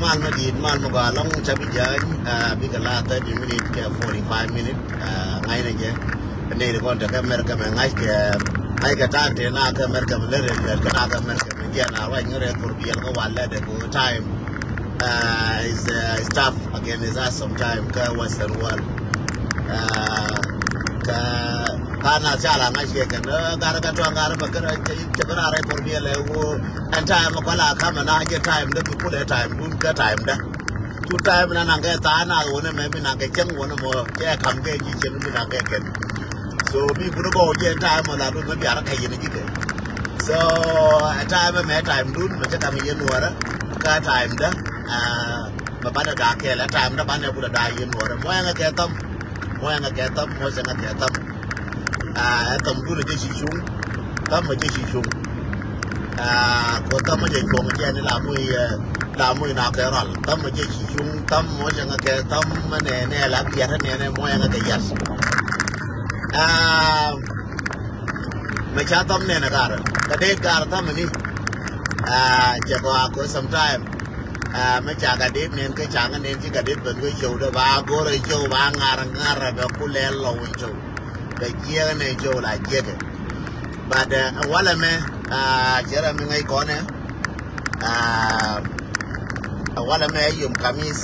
mal mga long chabi jan bigala 30 minutes ke 45 minutes ngai ne ke ne de kon ta America me ngai ke tante na ke America me le ke na ke America me ya na wa ngore for biel ko wala de go time is tough again is us sometime ka western world ka kana chala ngai ke na gara ka to gara ba kara ke bara re for biel wo and time ko la kama na ke time de ku le time dun ka time da tu time na na ke ta na wo ne me bi na ke chen wo ne mo ke kam ke ji chen bi na ke ken so bi ku go je time mo la du me bi ara kai ne ji ke so time me time dun me ta kam ye no ra ka time da ma ba da ke la time da ba ne ku da ye no ra mo ya ke tam mo se na ke tam tam du le ji chung tam me ji chung ko tam je ko je ne la mui na ke ral tam je chi chung tam mo je nga ke tam ne la bia ne mo nga ke yas me cha tam ne na gar ka de gar tam ni je ko sometime me cha ga de ne ke cha ne ji ga de ben we chou da ba go re chou ba ngar ba ku le lo chou be je ne chou la je ke but wala me jera mi ngai kone wala me yum kamis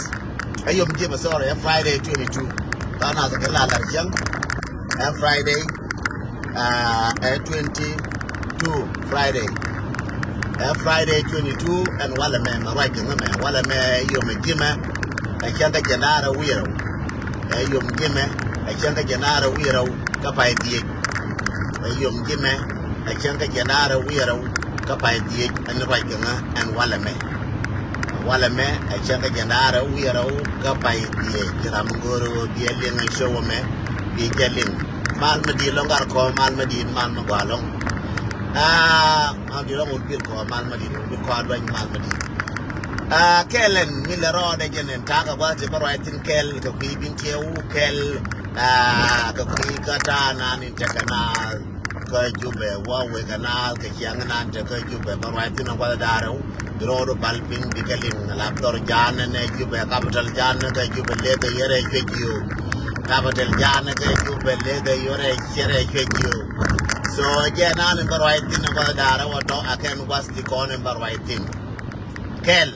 ayum jima sorry Friday 22 tana sa kala larjang Friday 22 Friday 22 and wala me right me wala me yum jima achanga janara wiro ayum jima achanga janara wiro ka pai die ayum jima achanga janara wiro ka pai die and right and wala me achanga janara wiro ka pai die kiram goro die lenga show me bi gelin mal me di longar ko mal me di mal me gwalong di long bil ko mal me di ko adwan mal me di kelen milero de jenen taga ba je baraitin kel ko ki bin tew kel ko ki kata na ni takana ko jube wa we kanal ke yang nan te ko jube baraitin wa daro rodo balping dikalin laptor jana ne jube capital jana ke jube le ke yere fejiyo capital jana ke jube le ke yore chere fejiyo so jana ne baraitin wa daro wa to aken wasti kon baraitin kel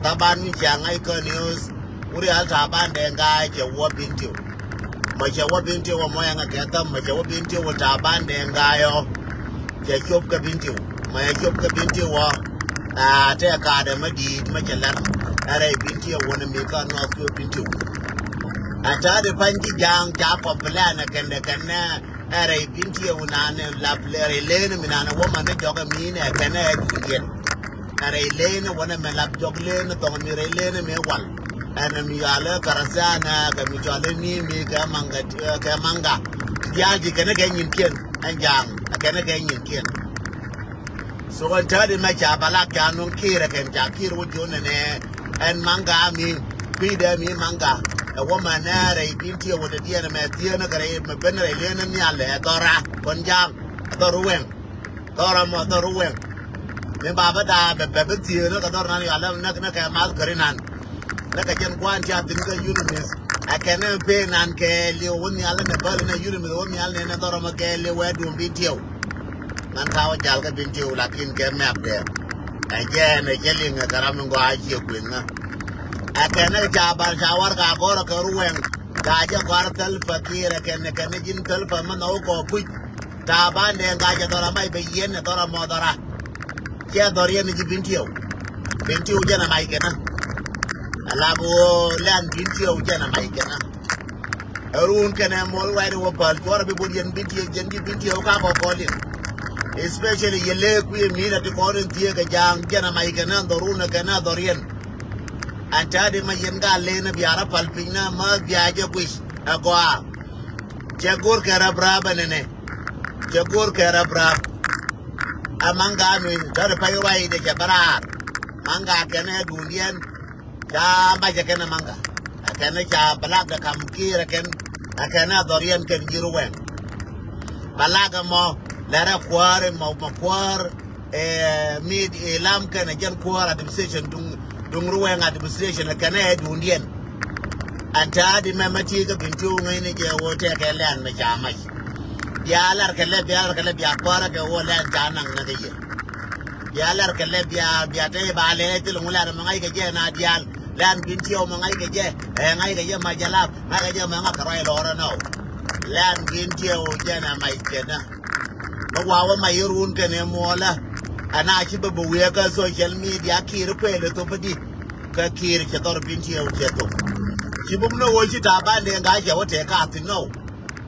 taban mi jangai ko news uri alta bande ngai ke wo bintiu ma ke wo bintiu wa moya nga ke tam ma ke wo bintiu wa ta bande ngayo ke chop ka bintiu ma chop ka bintiu wa te ka da madi ma ke lar are bintiu wona mi ka no ko bintiu ata de panji jang ja ko plan kan are bintiu na ne la plere le ne mi na wo ma ne joga mi ne kan e dien are lene wana me lap jog lene to mi re lene me wal ana mi ala karasana ka mi jale ni mi ka manga yaji kana ga yin ken anjang kana ga yin ken so on tadi ma cha bala ka non kire ken ja kire wo jone ne en manga mi bide mi manga e wo manare binti wo de diena me diena gare me benere lene ni ale dora kon jang doruwen dora mo doruwen me baba da be tiyo na kador na yala na ka mal karinan na ka jen kwan cha tin ka yunis akene pe nan ke li won yala ne bal na yuri me won yala ne doro ma ke li wedu bintiyo nan ka wa jal ka bintiyo lakin ke map de again e jeling garam ngo aji ku na akene cha bar cha war ka goro ka ruwen ka ja kwar tel fakir akene kan jin tel fa man o ko pu ta ban de ga ja doro mai be yen doro mo dora kia dorian ni bintiyo jana mai kena alabo lan bintiyo jana mai kena arun kena mol wide wo pal tora be bodian bintiyo ka ko kolin especially yele ku mi na ti korin tie ga jang jana mai kena doruna kena dorian anta de ma yenga lena biara pal pinna ma biaje kuis agwa jagur kara braba nene jagur kara braba amanga mi tar pai wai de jabarar manga kene dundian ja ba je kene manga kene ja balaga kam kira ken akana dorian ken jiruwen balaga mo lara kware mo kwar mid lam kana jan kuara administration dung Ruac administration kana dundian anta di memati ka bintu ngene je wote ka lan me chamai yalar kale biya kuara ka wala janang na ge yalar kale biya te bale te lungular mangai ke je na dial lan bintu mangai ke je ngai ke je majalap ngai ke je manga karai lora no lan bintu je na mai kena bawa mai run kene mola ana ki babu ya ka social media kiri kwele to fadi ka kiri ke tor binti ya ke to ki bum no wo ki ta ba ne ga ke wote ka ti no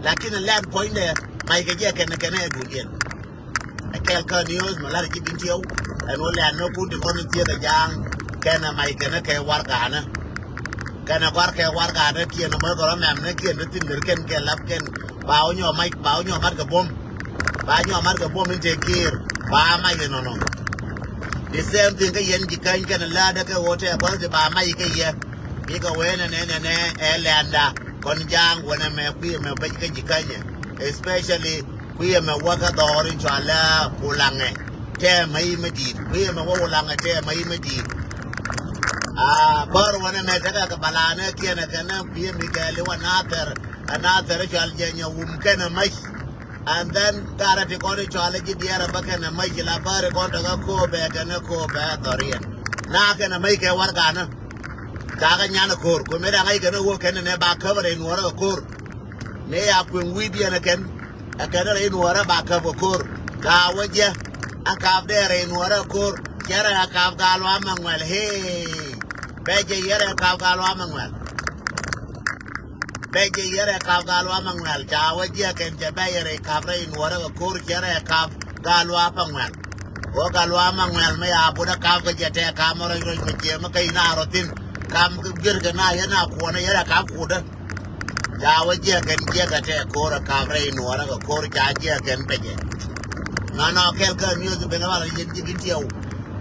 lakini land point ne mai ke je kene duniya akel ka news malar ki binti ya an wala no ku di kon ti da jang kana mai kana ke war ka na kana war ka na ki no mo ko mem ne ki ne tin ken ke lap ken ba o nyo mar ka bom ba nyo mar ka bom inte kir ba mai no the same thing ka yen jikan kan la da ka wote ba ba mai ka ye bi ka wena ne elanda kon jang wona me ku me ba ka jikanya especially ku me waka do ri chala ulange te mai medi ku me wa ulange te mai medi bar wona me daga ka balana kiana kana bi mi ka le another chal jenya kana mai. And then Karate Kori Chalaji Diara Bakana Mikela Bari Kotaga Kobe and a Kobe Dorian. Now can I make a Wargana? Kaganyana Kor, Kumera I can work in a back cover in water Kor. Nay up when we be again, a canal in water back cover Kor. Kawaja, a calf there in water Kor, Yara Kav Galwamangwell, hey, Beja Yara Kav Galwamangwell. Beji yere kav galwa mangwel jawa jia ken jebeyere kavre in wara kur yere kav galwa pangwel o galwa mangwel me abuda kav ke jete kamoro ro je ma kai na rotin kam girga na yana kuona yere kav kuda jawa jia ken jega te kora kavre in wara kur jia ken beje no kelka music be na wala jibintio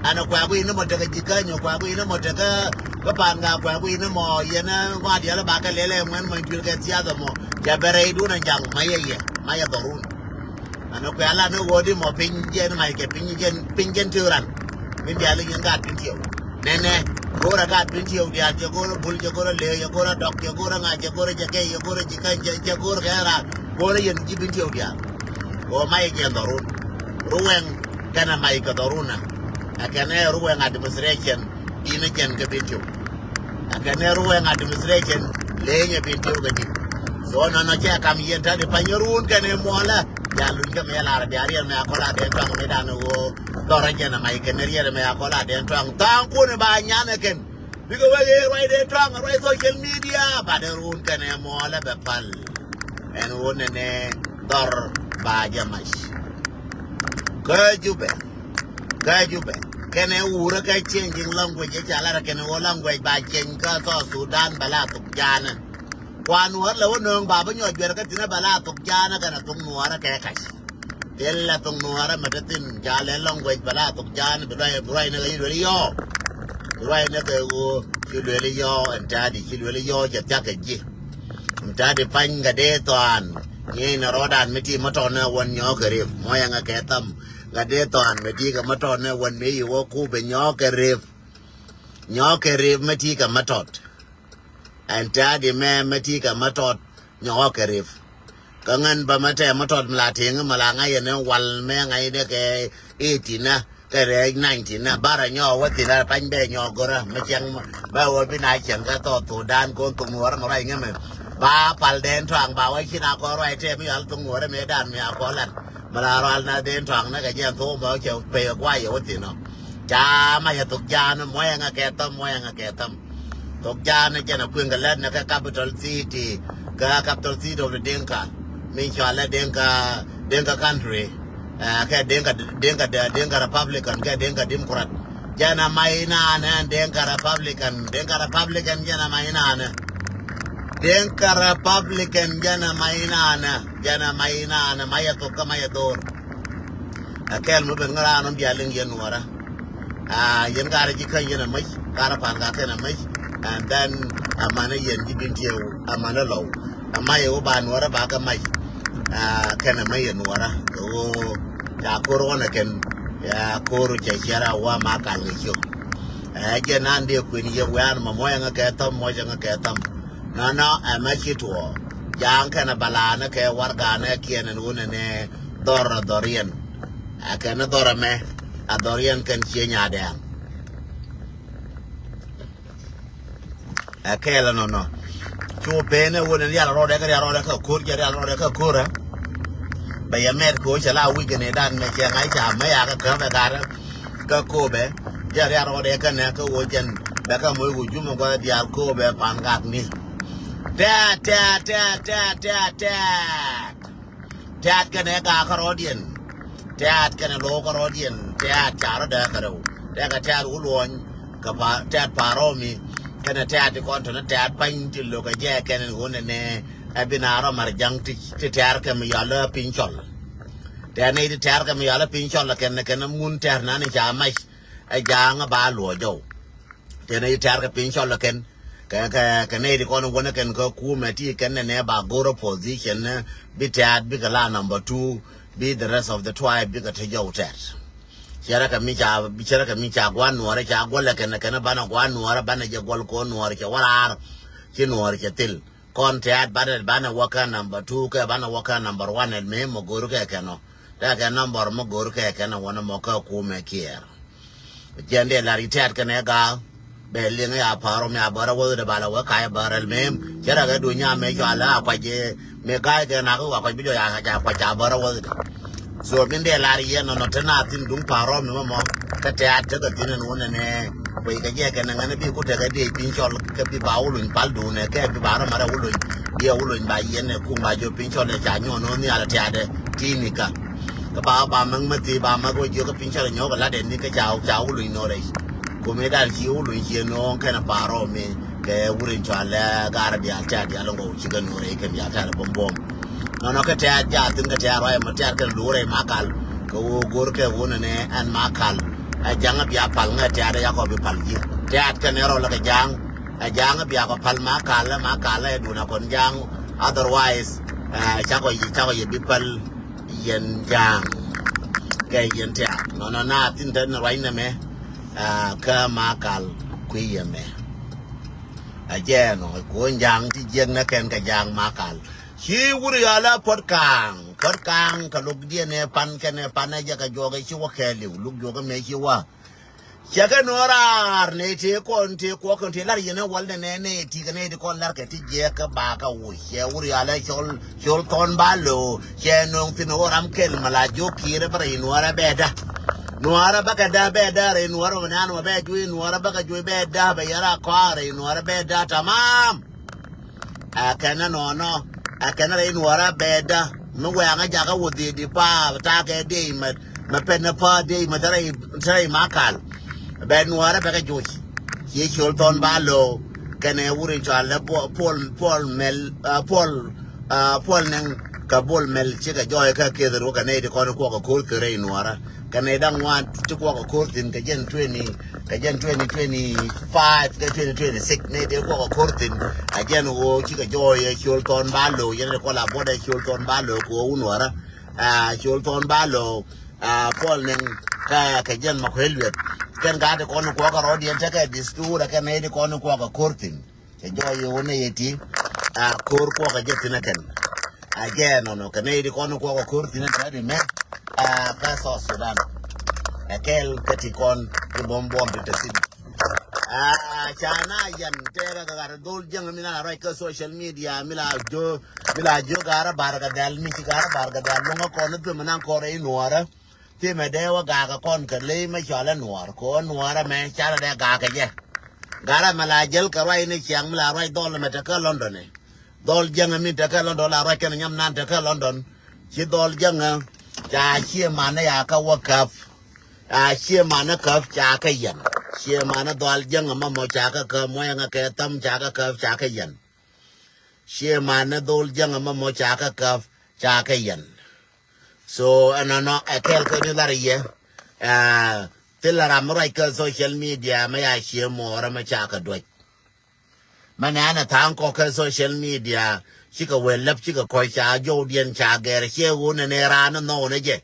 ana kwa bu ina motaka jikanyo kwa bu ina motaka kapanga kwa bu ina mo yana kwa dia la baka lele mwen mo pilga tia do mo ya bere du na jang maya dorun ana kwa ala no wodi mo pinje na mai ke pinjen turan min dia le yanga pintio nene gora ga pintio dia je gora bul je gora le je gora dok je gora nga je gora je ke je gora jikanje je gora gara gora yen jibintio dia o mai ke dorun ruwen kana mai ka doruna akane Ruac administration ina ken ga bintu akane Ruac administration lenye bintu ga di so no che kam yenta de panyarun kane mola jalun ke me la biari me akola de tang me dan wo doraje na mai ken riere me akola de tang ku ne ba nyane ken bigo wai de tang wai social media ba de run kane mola be pal en wonne ne dor ba jamash kajube kene ura ka changing language chala kene wo language ba chen ka so Sudan bala tuk jana kwan war la wonong ba ba nyot ber ka tina bala tuk jana kana tung nuara ka kash ella tung nuara madatin jale language bala tuk jana burai na yi yo burai na ka wo yi yo antadi yi yo ja ta ka ji antadi panga de toan ni na rodan miti matona won nyo garif moyanga ka tam la de ton meti ka matot ne wan me yo ku be nyoke ref meti ka matot anta de me meti ka matot nyoke ref kangan ba mate matot mlating malanga yene wal me ngai de ke 80 na ke re 90 na bara nyo wati la pan be nyo gora me chang ba wo bi na chang ka to dan ko tu ngor ngai ngame ba pal den twang ba wa kina ko roi te mi al tu ngor me dan me akolan Malaral na den twang na ka jan to ba che pe kwa yo ti no cha ma ya tuk jan mo ya nga ke tam tuk jan ne na kwin ga let na ka capital city of the Denka min chala Denka country ka Denka Republican ka Denka Democrat jana mai na Denka Republican jana mai na Denka Republican jana mainana maya to kama ya dor akel mo bengara no bialing yen wara yen gara ji kan yen mai gara pan ga kana mai and then amana yen ji bintiyo amana law amaya o ban wara ba ga mai kana mai yen wara o ya korona ken ya koru chechera wa makal ngicho je nande kwini ye wan moya nga ketam moja nga ketam no amachitwo yang kana balana ke wargane kienen unene dorien akana dorame adorien kan chienya dan akela no chu pene wonen ya ro de ka kur ya ro de ka kura bây giờ mẹ của sẽ là weekend này đang ngày chiang ấy chả mấy à cái về cái cô bé giờ ra rồi để cái này cái weekend bé cái mỗi buổi chúng mình có đi ăn cô bé pan gạt đi tẹt cái này cả cái rồi điền tẹt cái này lô cái rồi điền tẹt chả nó để cái đâu để cái tẹt u luôn cái tẹt paromi cái này tẹt thì con nó tẹt bánh thì lô cái dẻ cái này uốn này abinaro marjang ti tiar ke mi yala pinchol te ne ti tiar ke mi yala pinchol la ken mun ter na ni ja mai a jang ba lo jo te ne tiar ke pinchol la ken ke ne di kono wona ken ko ku me ti ken ne ba goro position bi tiar bi la number 2 be the rest of the tribe bi ka te jo ter chera ka mi cha gwan nuore cha gola ken bana gwan nuore bana je gol ko nuore ke wala ki nuore ke til con tiat bana waka number 2 ke bana waka number 1 and me moguru ke keno da ke number moguru ke keno wana moka ku me kier jende la ritiat ke ne ga be linga ya paro me abara wo de bala wa kai baral mem kera ga dunya me jala kwa je me ga ke na ko kwa bijo ya ja kwa ja bara wo so min de la ri no tana tin dung paro me mo ka tiat te ga tin no ne bây cái gì cái này bị cút cái đi pin cho cái bị bảo luôn bảo đủ này cái bị bảo nó mà đâu luôn dia luôn bài yên này cũng bài cho pin cho này trả nhau nó như là trả đấy tin cả cái bà mang mất thì bà mang cái gì cái pin cho này nhau cái lá đèn đi cái chào luôn nó đấy cũng mấy đại chiếu luôn chiếu nó cái nào bảo rồi cái luôn cho là gara đi ăn trả đi ăn ngô chỉ cần nó đấy cái nhà trả là bom nó cái trả giá từng cái trả rồi mà trả cái lúa này mà cal cái gor cái vốn này ăn mà cal jangan biar pal nggak tiada ya kau biar palgi tiada kan ero lagi jangan biar kau pal makala duna konjang otherwise cakoi biar pal yen jang kayak yen tiada no na tinta nerai name ke makal kuiye me aja no konjang ti jeng na ken ke jang makal si wuri ala potkang kalau dia ne pan aja ka joga si wa keli lu joga me si wa chaga norar ne te kon te lar yene walde ne ti ne de kon lar ke ti je ka ba ka wo ye wuri ala chol ton balo che non tin oram kel mala jo kire bara inwara beda nuara baka da beda re nuara manano be ju nuara baka ju beda be yara kware nuara beda tamam akana no akana re nuara beda no wa nga jaga wodi di pa ta ke de ma penna pa de ma trai makal be nuara be ka jochi ye chol ton balo kene wuri chala pol neng ka bol mel chika joy ka ke ro ka ne de ko ko re nuara kene dang wan to ko tin ka jen 2025 ka 2026 ne de ko tin again wo chika joy chol ton balo ye ko la boda chol ton balo ko unwara chol ton balo pol neng ka jen ma ko helwet ken ga de ko ka ro dien ta ka distura ka ne de ko ko tin ke joy wo ne yeti ko ka jetina ken again no ka ne de ko ko tin ta de me ka so Sudan akel katikon ke bom te sin chana yan tera ga dol jang mina ra ka social media mila jo gara barga dal mi gara barga dal ngo ko no me nan ko re nuara ti me de wa ga kon ka le me chala nuar ko nuara me chala de ga je gara mala jel ka rai ni chiang mila rai dol me ta ka London ne dol jang mi ta ka London la ra ken nyam nan ta ka London chi dol jang cha chi mana ya ka wakaf chi mana kaf cha ka yan chi mana dol jang ma mo cha ka mo yang ka tam cha ka cha ka yan chi mana dol jang ma mo cha ka cha ka yan so no akel ko ni la ye tilara mo rai ka social media ma ya chi mo ra ma cha ka do mana na tang ko ka social media chỉ có về lập chỉ có coi cha vô điện cha ghé xe u này ra nó nô này chứ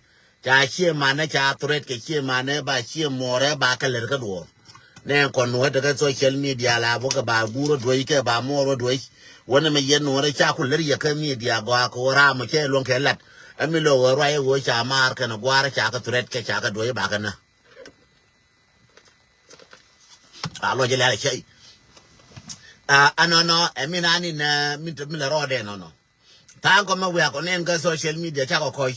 cha chia mane cha turet ke chia mane ba chia more ba ka ler ka do ne kon no de ka social media la bo ka ba guro do ke ba mo do wona me yen no re cha ku ler ya ka media go ko ra mo che lon ke lat ami lo ro ai wo cha mar ka no gwara cha ka turet ke cha ka do ba ka na alo je la che anono eminani na mi la ro de no ta ko ma we ko nen ka social media cha ko ko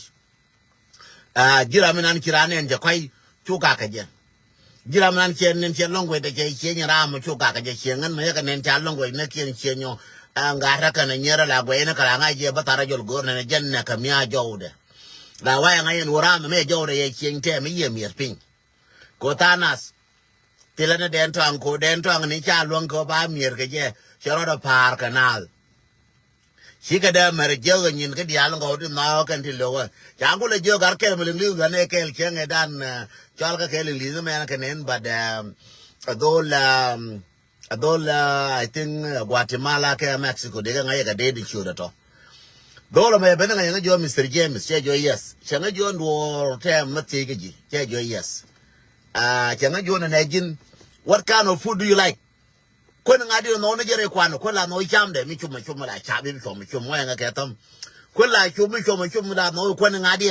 jira minan kirane nje kwai chuka ka je jira minan chen nen chen longwe de ke chen ra mo chuka ka je chen ngan me ka nen cha longwe ne chen chen yo ngara ka na nyera la gwe ne kala nga je batara jol gor ne jen na ka mia jowde la wa nga yen wora me jowde ye chen te me ye mir ping ko tanas tilane den tang ko den tang ni cha long ko ba mir ke je chero da par kanal Shika da mer joga nyin ka dial ngo di no kan ti lo cha ko le joga ke me li ga ne ke chen e dan chal ka ke li me na ken but adol I think Guatemala ke Mexico de ga ga de di chuda to dolo me be nga jo Mr James che jo yes che nga jo ndo te mati ke ji che jo yes che nga jo na jin what kind of food do you like ko nga di no ne jere kwano ko la no cham de mi chuma la cha bi chuma nga ke tam ko la chuma la no ko nga di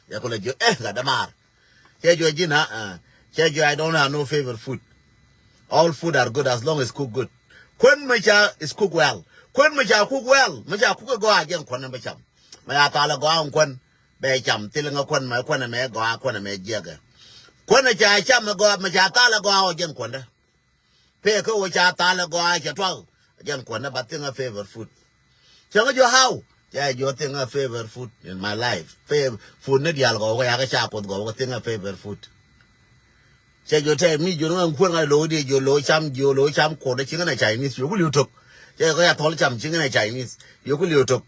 ya ko le jo ga da mar che jo ji na che jo I don't have no favorite food all food are good as long as cook good kon ma cha is cook well kon ma cha cook well ma cha cook go again kon ma cham ma ya ta la go an kon be cham til nga kon ma kon me go kon me jega kon cha cham go ma cha ta la go again kon da pe ko cha ta la go cha to again kon na but a favorite food chang jo how yeah you think a favorite food in my life favorite food ne dial go ya ga cha ko go think a favorite food che jo te mi jo no ko nga lo de jo lo cham ko de chinga na Chinese yo ku liu tok che ko ya thol cham chinga na Chinese yo ku liu tok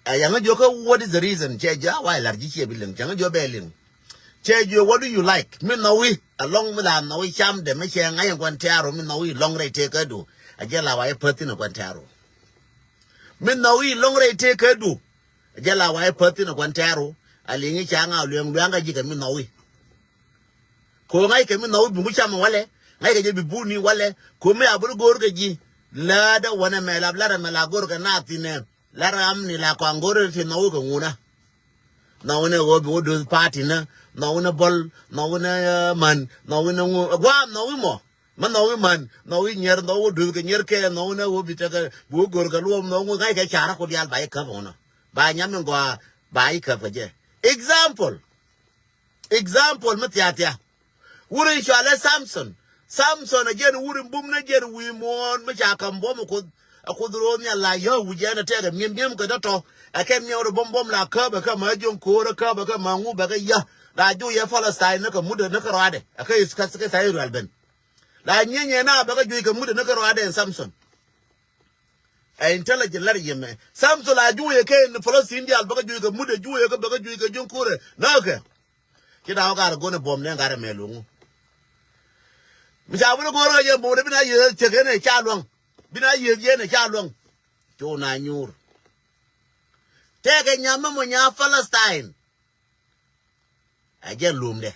yang jo ko what is the reason che ja why la ji che bileng chang jo beleng che jo what do you like me no we along with am no we cham de me che nga yang kwan taro me no we long right take do ajela wa e pati na kwan taro me no we long right take do ajela wa e pati na kwan taro alingi changa luang luanga ji ka me no we ko ngai ke mi no bu cham wale ngai ke bi bu ni wale ko me abur gor ke ji la da wana me la gor ke na tine la ram ni la ko ngor ti no ko nguna no ne go bu do party na no ne bol no ne man no ne gwa no mo man no man no nyer no do ke nyer ke no ne wo bi ta bu gor ka lo no ngai ke chara ko dial ba ka bona ba nyam ngwa ba ka je example matiatia wurin shale Samson again wurin bum na gen wi mon ma cha kan bom ko akudro ni la yo wuje na tega miem ko dato akem mi oro bom la ka ba ka ma jon ko ra ka ba ka ma ngu ba ka ya la ju ye Palestine na ka muda na ka rade akai iska suka sai alben la nyenye na ba ka ju ka muda na ka rade Samson a intelligent lar yeme Samson la ju ye ke ni Palestine di al ba ka ju ka muda ju ye ka ba ka ju ka jon ko re na ka kida ga go ne bom ne ga re melungu mi ja bu go ro ye bo de bina ye cheke ne cha long bina ye ne cha long to na nyur te ke nyama mo nya Palestine ajen lumde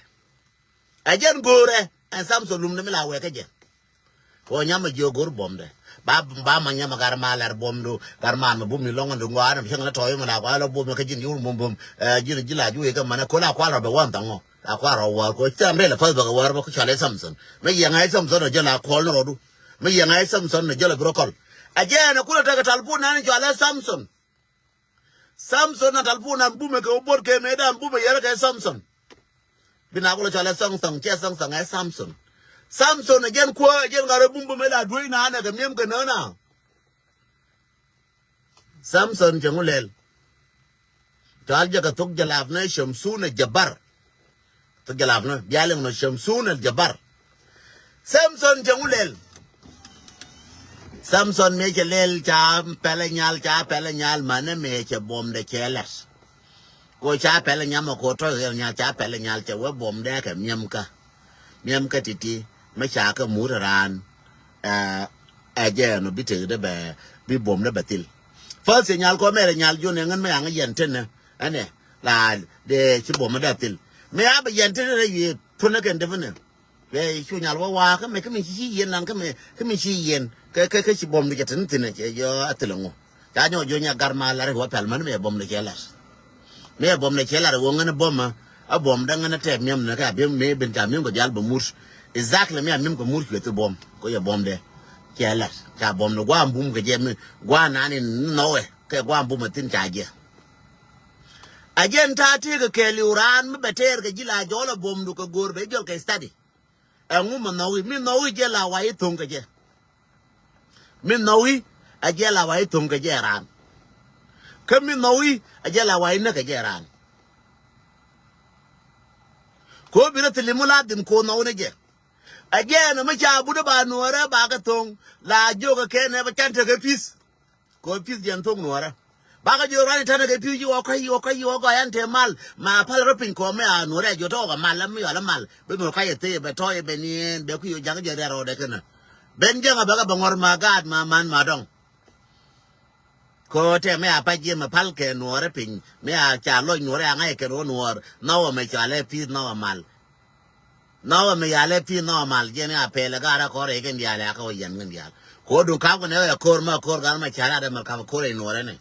ajen gore en Samson lumde mi la we ke je ko nyama jo gor bom de ba ma nyama gar ma lar bom do gar ma bu mi longo do ngara mi ngana toy ma la ko bom ke jin yur bom jila ju e ka mana ko la kwa ro be wan tango la kwa ro wa ko chambe la fa ba wa ba ko chale Samson me ye ngai Samson je la ko no do me ye ngai Samson je la brokol ajena kula ta talpu na ni chale Samson na talpu na bu me ko bor ke me dan bu me yere ke Samson bina ko chale Samson che Samson ai Samson again ko again ngare bumbu me la doi na na ga miem ke na Samson jangulel tal jaga tok jalaf na Shamsun Jabar tok jalaf na bialeng no Shamsun Jabar Samson jangulel Samson me ke lel cha pelenyal mane me ke bom de kelas ko cha pelenyam ko to nya cha pelenyal che we bom de ke miem ka titi ma cha ka muraran no bite de be bi bom de batil fa se nyal ko mere nyal jo ne ngan me ang yen ten ane la de chi bom da til me a ba yen te ye tuna ken defene be chu nyal wa ka me chi yen nan ka me chi yen ka chi bom de tin tin che yo atelango ta nyo jo nya garma la re wa pal man me bom de che la me bom de che la wo ngana bom a bom da ngana te mem na ka be me ben ka mem ko jal ba mur exactly me mem ko mur ko te bom ko ya bom de che la ka bom no gwa mbum ke je me gwa na ni no we ke gwa mbum tin cha je ajen ta ti ke liuran me beter ke jila jola bom du ko gor be jol ke study angu ma no wi mi no wi je la wa itung ke je mi no wi a je la wa itung ke je ran ke mi no wi a je la wa ina ke je ran ko bi na tilimula dim ko no ne je ajen ma cha bu da ba no ra ba ka tong la jo ke ne ba kan te ke pis ko pis jen tong no ra baga jo rani tana ke piu yo ko yante mal ma pal ropin ko me anu re jo to ga mal mi ala mal be no ka yete be to e be ni be ku yo jang je ro de kana ben janga baga bangor ma gad ma man ma dong ko te me apa je ma pal ke no re pin me a cha lo no re nga ke ro no no me cha le pi no mal no me ya le pi no mal je ne a pe le ga ra ko re ke ndia le ka o yen ndia ko du ka ko ne ko ma ko ga ma cha ra de ma ka ko re no re ne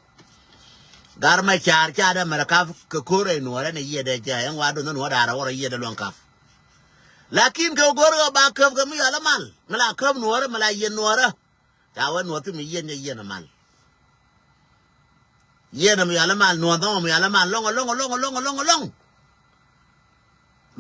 garma char da maraka ko kore no ra ne yede ja yan wado no wada ra wora yede lon kaf lakin ko gorga ba kaf ga mi ala mal mala kaf no ra mala yen no ra ta wa no tu mi yen yen mal yen mi ala mal no no mi ala mal long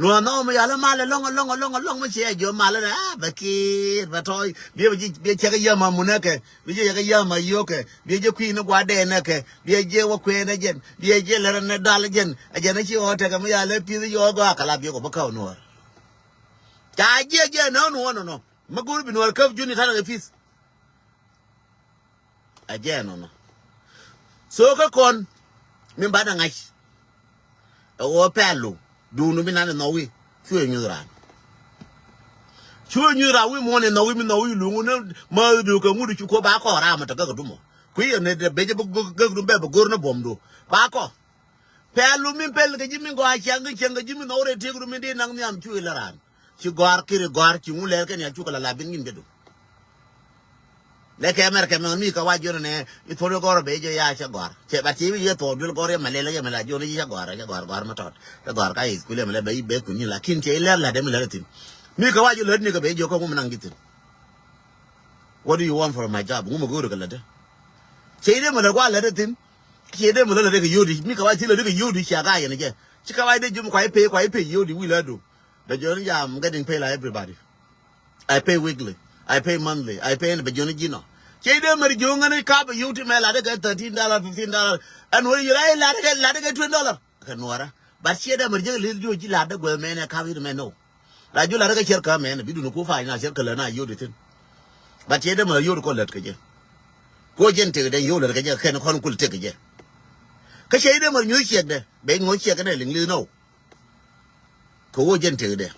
no no mi ala mal long ma che jo mal ra ba ki ba toy bi che ga yama munake bi je ga yama yoke bi je ku ni gwa de ne ke bi je wo kwe ne jen bi je le ne dal jen a je ne chi o te ga mi ala pi yo go akala bi ko ba ka no ta je no ma gur bi no ka juni ta ga fis a je no so ka kon mi ba da ngai o pelu du no mi na no wi chue nyura wi mo ne no wi mi no wi lu ne ma du ka ngudu ko ba ko ra ma ta ga du mo ku ye ne de be je ga du be gor no bom do ba ko pelu mi pel ga jimi go a chang jimi no re te gu mi de nang mi am chue la ran ci gor ki gor ci mu le ke ne chu ka la bin ngin bedu le ke mer ke mi ka wa jo ne I to gor be je ya cha gor che ba ti ye to dul gor ma le le ma la jo ni ya gor ma tot ka gor ka is ku le ma le be ku ni la kin che le la de mi le tin mi ka wa jo le ni ka be jo ko mu nang gitin what do you want from my job mu go ru ka la de che de ma le kwa le de tin che de ma le de ka yodi mi ka wa ti le de ka yodi cha ga ye ne je chi ka wa de ju kwa pay yodi wi le do the jo ni I'm getting paid like everybody I pay weekly I pay monthly I pay in the journey gino che de mer jo ngane ka ba yuti me la de $13 $15 and when you la de $20 ka nuara but che de mer jo le jo ji la de go me ne ka wi me no la jo la de cher ka me ne bi du no ku fa na cher ka la na yodi tin but che de mer yodi ko let ka je ko jen te de yodi ka je ken kon kul te ka je ka che de mer nyu che de be ngo che ka de ling li no ko jen te de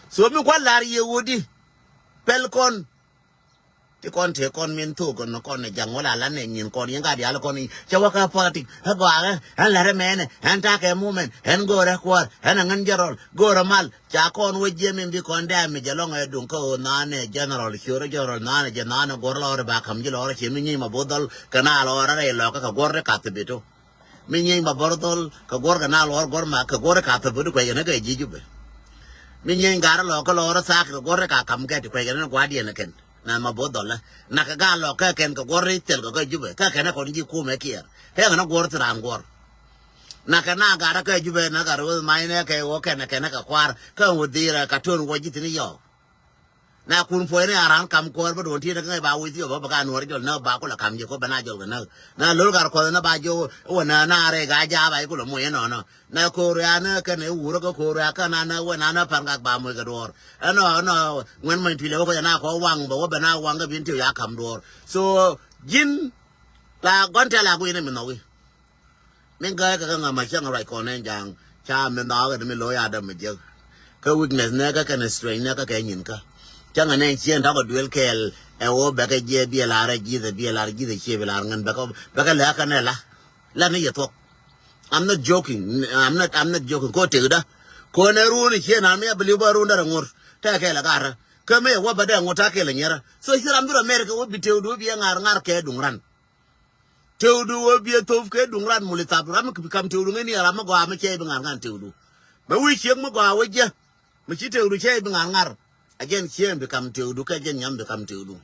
so mi kwa la ye wodi pel kon ti kon te kon min tu kon ne jangola la ne nyin kon yin ga dia la kon che wa ka party ha ga han la re mene han ta ke mumen han go ra kwar han ngan jarol go ra mal cha kon we je min bi kon da mi jalong e dun ko na ne general shore jarol na ne je na ne gor la re ba kam ji lo re che mi ni ma bodol kana lo ra re lo ka gor re ka te beto mi ni ma bodol ka gor ga na lo gor ma ka gor ka te beto ko ne ga ji ju be mi ni ga lo ka lo ra sa ka gor ka kam ga ti ko ga ne gwa di ne ken na ma bodola na ka ga lo ka ken ka gorri tel ka jube ka ken ko ni ku me kier he na gor tran gor na ka na ga ra ka jube na ga ro mai ne ke wo ken ka kwar ka wo dira ka ton wo jitini yo na kun po ne aran kam ko ba don ti da ba wi ti ba ka no ri na ba ko la kam je ko ba na jo na lo ga ko na ba jo wo na re ga ja ba ko lo mo ye no na ko ra na ka ne wu ro ko ra ka na wo na pan ga ba mo ga dor no ngwen man ti le ko na ko wang ba wo ba na wang ga bin ti ya kam dor so jin la gon ta la ku ne mi no wi men ga ka ma chang ra ko ne jang cha me na ga me lo ya da me je ka weakness ne ka ne strain ne ka nyin ka changa ne chien ta ko duel kel e wo ba ka je bi la ra ji de che bi la ngan ba ka la ka ne la ne ye to I'm not joking. I'm not joking. Ko teuda. Ko na ru ni chena me believe ru ndara ngor. Ta ke la gara. Ka me wa bada ngota ke la nyara. So siram dura America wo biteudu bi ngar ke dungran. Teudu wo bi tof ke dungran mulita ram ke kam teudu ngani ara ma gwa ma che bi ngar teudu. Ma wi chek ma gwa wo je. Ma chi teudu che bi ngar. Again chen bi kam teudu ka jen nyam bi kam teudu.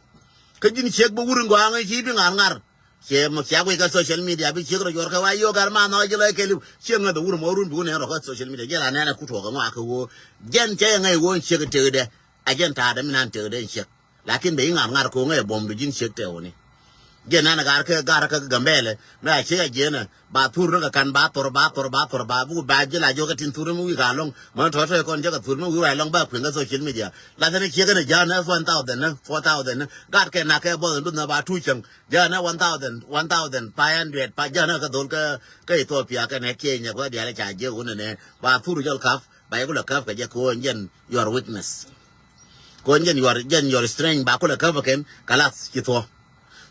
Ka jin chek bo wurun gwa ngai chi bi ngar. Che mo kya we ka social media bi chek ro yor ka wa yo gar ma no je le ke lu che nga da wur mo run bu ne ro ka social media je la na ku to ga ma ka wo jen che ngai wo chek te de a jen ta da minan te de chek lakin be ngar ko ngai bom du jin chek te woni je na gar ka gambele na che je na ba tur ro ka kan ba tor ba bu ba je la jo ka tin tur mu wi ga long mo to kon je ka tur mu wi wa long ba ku nga social media la ta ne che ga na ja na 1000 na 4000 gar ke na ke bo du na ba tu chang ja na 1500 pa ja na ka dol ka Ethiopia ka ne Kenya ko dia la cha je un ne ba tur jol kaf ba ko la kaf ka je ko njen your weakness ko njen your strength ba ko la kaf ken kalas kito.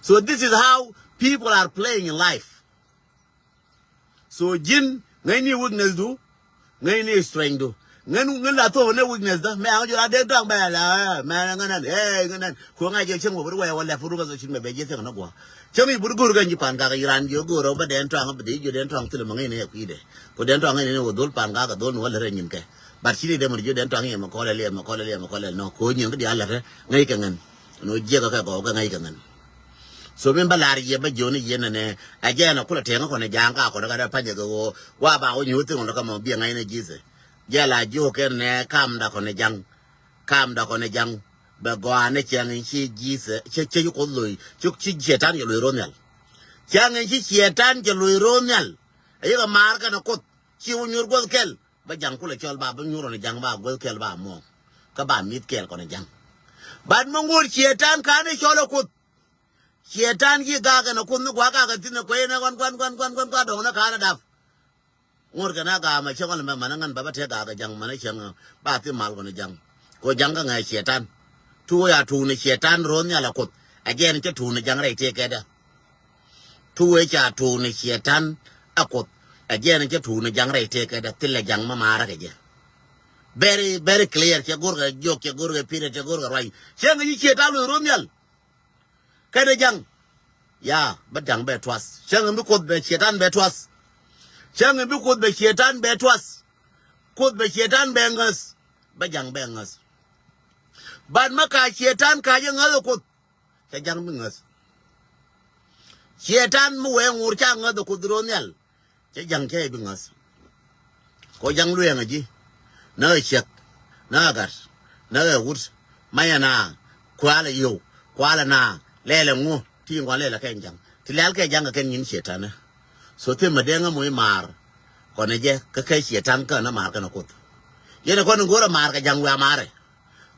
So this is how people are playing in life. So jin ngai ni weakness do, ngai ni strength do. Ngan la to ne weakness da me anjo ade dang ba la me nganan nganan ko ngai je chemo bu wa wala furu ga so chin me be je te na gwa. Chemi bu gur ga ni pan ga iran jo go ro ba den twang ba de jo den twang tu mangai ne ku ide. Ko den twang ne wo dol pan ga dol no wala re nyin ke. Ba chi de mo jo den twang ma ko le no ko nyin ga dia la re ngai ka ngan. No je ga ko ga ngai ka ngan. So men balari ye ba joni ye ne ajana kula tenga ko ne janga ko daga panje go wa ba o nyuti ngo kama bi ngai ne jize jela jo ken ne kam da ko ne jang ba go ane chang chi jize che ko lui chuk chi jetan ye lui ronel chang chi jetan je lui ronel ay ga mar ka no ko chi unyur go kel ba jang kula chol ba nyuro ne jang ba go kel ba mo ka ba mit kel ko ne jang bad mo ngur jetan ka ne cholo ko Shetan ki gaga na kunu kwa gaga tina kwe na kwan do na kana daf ngor kana ga ma chengal ma manangan baba te gaga jang mana cheng ba ti mal ko jang ko jang ga ngai shetan tu ya tu ni shetan ron ya la kot again ke tu ni jang rai te ke da tu e cha tu ni shetan akot again ke tu ni jang rai te ke da tilla jang ma mara ke je very clear ke gor ga jok ke gor ga pire ke gor ga rai cheng ni shetan ron yal kada jang ya badang be twas chang mi kod be shetan be twas chang mi kod be shetan be twas kod be shetan be ngas bajang be ngas bad maka shetan ka je ngal kod ka jang mi ngas shetan mu we ngur cha ngal ko dronel che jang ke be ngas ko jang lu yang ji na chek na gar na wut mayana kwala yo kwala na lele ngu ti ngwa lela ke jang ti lel ke jang ke nyin shetan so te madenga moy mar ko ne je ka ke shetan ka na mar ka na kot yene ko ngora mar ka jang wa mare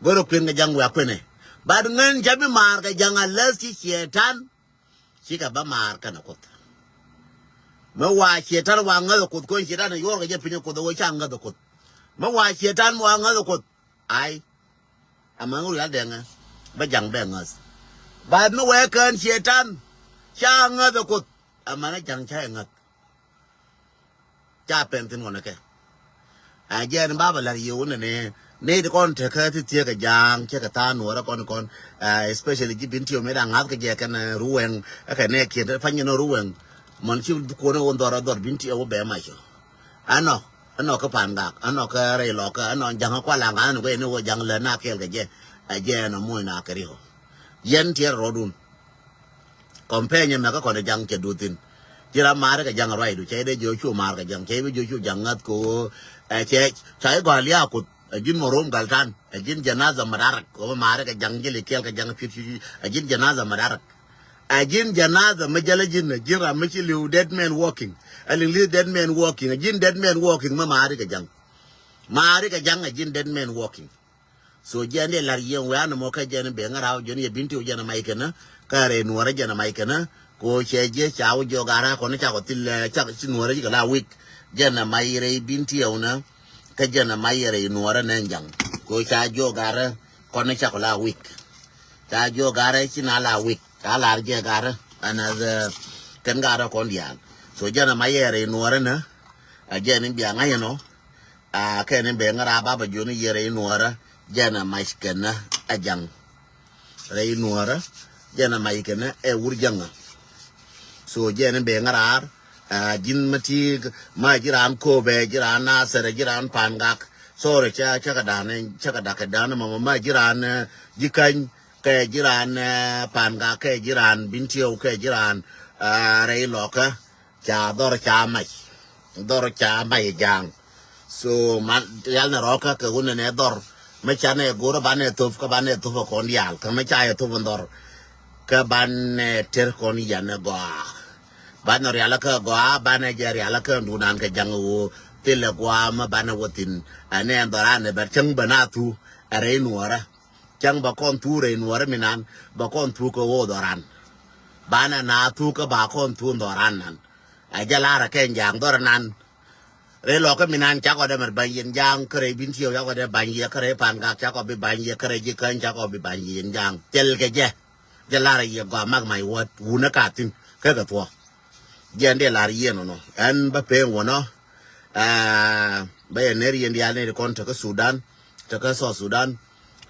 goro kwen ga jang wa kwene bad ngan jabi mar ka jang alas ti shetan shi ka ba mar ka na kot ma wa shetan wa ngal kot ko shetan yo ga je pinyo ko do cha ngal kot ma wa shetan wa ngal kot ai amangu ya denga ba jang be ngas Bad no way can shetan. Changa the cook. A man jang chang. Chapentin on a care. Again, Baba la you ne. Need the con take her to take a jang, check a town or a con, especially giving to your medang halka jack and ruin, a connect it, find no ruin. Monsieur the corner on the binti over bear my show. I know a panga, I know a ray locker, I know Jangaqualang, and way no young Lana Kelga, again a moon akario. Yen tier rodun companion na ka ko jang ke dutin tira mare ka jang rai du che de jo chu mar ka jang che bi jo chu jangat ko che chai go lia ku jin morom galtan jin janaza madarak ko mare ka jang jili kel ka jang fit jin janaza madarak jin janaza majalajin jira michi liu dead man walking liu dead man walking jin dead man walking ma mare ka jang jin dead man walking so jande lar yen wa no mo ka jene be ngara joni e binti o jana maikena kare nuara jana maikena ko cheje chawo jogara ko ne cha ko til cha nuara ji la week jana maire binti ona ka jana maire nuara nan jang ko cha jogara ko ne cha ko la week cha jogara chi na la week ka la je gara another kan gara ko ndial so jana maire nuara na again in Bianga, you know, can in Benga Baba Juni Yere Nuara, Jana Maiskena, a young Ray Nuara, Jana Maikena, a Wurjanga. So Jen Bengar, Jin Matig, Majiran Kobe, Jiran Nasser, Jiran Pangak, sorry, Chakadan, and Chakadakan, Mama Jiran, Jikan, Jiran, Pangak, Jiran, Bintio, Jiran, Ray Locker, Chador Mai Jang. So man Yalna Roca, Kaguna Nedor, Machane, Gorabane, Tufka Bane, Tufa Kondial, Kamachaya Tuvandor, Kaban Terconi Yanagoa. Bana Rialaka Goa, Bana Jarialaka, Dunanka Jango, Teleguama, Bana Watin, and Andorane, but Chang Banatu, a Rainuara, Chang Bakon Ture in Warminan, Bakon Tuka Wodoran. Bana na Tuka Bakon Tundoranan. A Jalara Ken Yang Doranan. Reloka Minan Chako dem Bayan Yang, Kare Bintio Yako de Banya, Kare Panga, Chako be Banya, Kare Jikan, Chako be Banyan Yang, Telgeje, Jalara Yaga, Mag my word, Wunakatin, Kagatua. Jande Lariano, no, and Bape Wono, Bayaneri and the Alene Contaka Sudan, Takaso Sudan,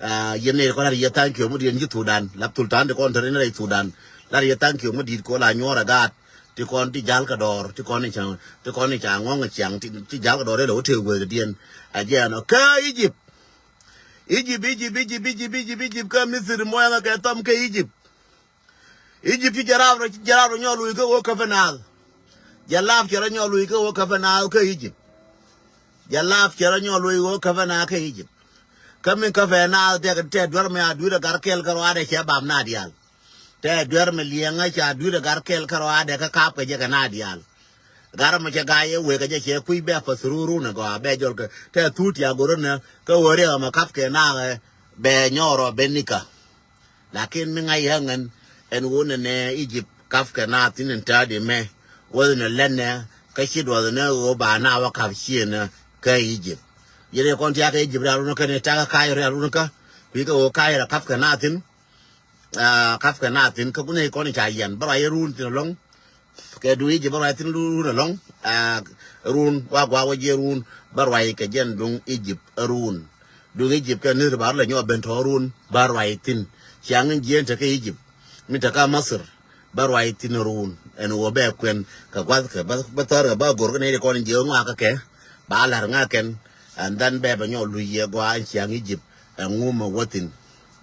Yene Korea, thank you, Mudi and Sudan, Laptultan, the continent Sudan, Laria, thank you, Mudi, Kola, Nora God, Ticonti Jalcador, Ticonichang, Wongachang, Tijalcador, Hotel with the Dian, again, okay, Egypt, come Mr. Moya, Tomke, Egypt. Egypt, Jarab, you go walk of an hour. You laugh, you go walk of an hour, Egypt. You laugh, you walk of an hour, Egypt. Come in cover an hour, take a Ted Dormia, do the Garkel Carwada, Shabam Nadial. Ted Dormilianga, do the Garkel Carwada, Kapa Jaganadial. Garamachagaya, wake a jack, we bear for Suruna, go a bedjor, tell Tutia Goruna, go worry on a Kafka now, bear Noro Benica. Lakin Mingayangan. And one in Egypt, Kafka nothing and tidy me, wasn't a lender, Kashid was no by now, Kafshin, Egypt. You don't contact Egypt, Aruka, and Taka Aruka, we go Kaira, Kafka nothing, Kabune Konichayan, but I ruled along. Do Egypt, but I think rule along, Rune, Wagwa, Rune, Barway, Kajan, Dung Egypt, a rune. Do Egypt can live about like your Bentorun, Barway, Tin, Chiang and Jen take Egypt. Mitaka Masur, Barway Tinarun, and Wobek when Kawaka, but about Gorgonate calling Jomaka, Balarnakan, and then Bebanol Luya, Gua, Chiang Egypt, and Wuma Watin,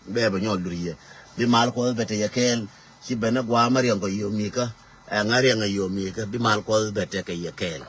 Bebanol Luya. Be Malco better Yakel, she Benagua Mariango Yomika, and Arianga Yomika, be Malco better Yakel.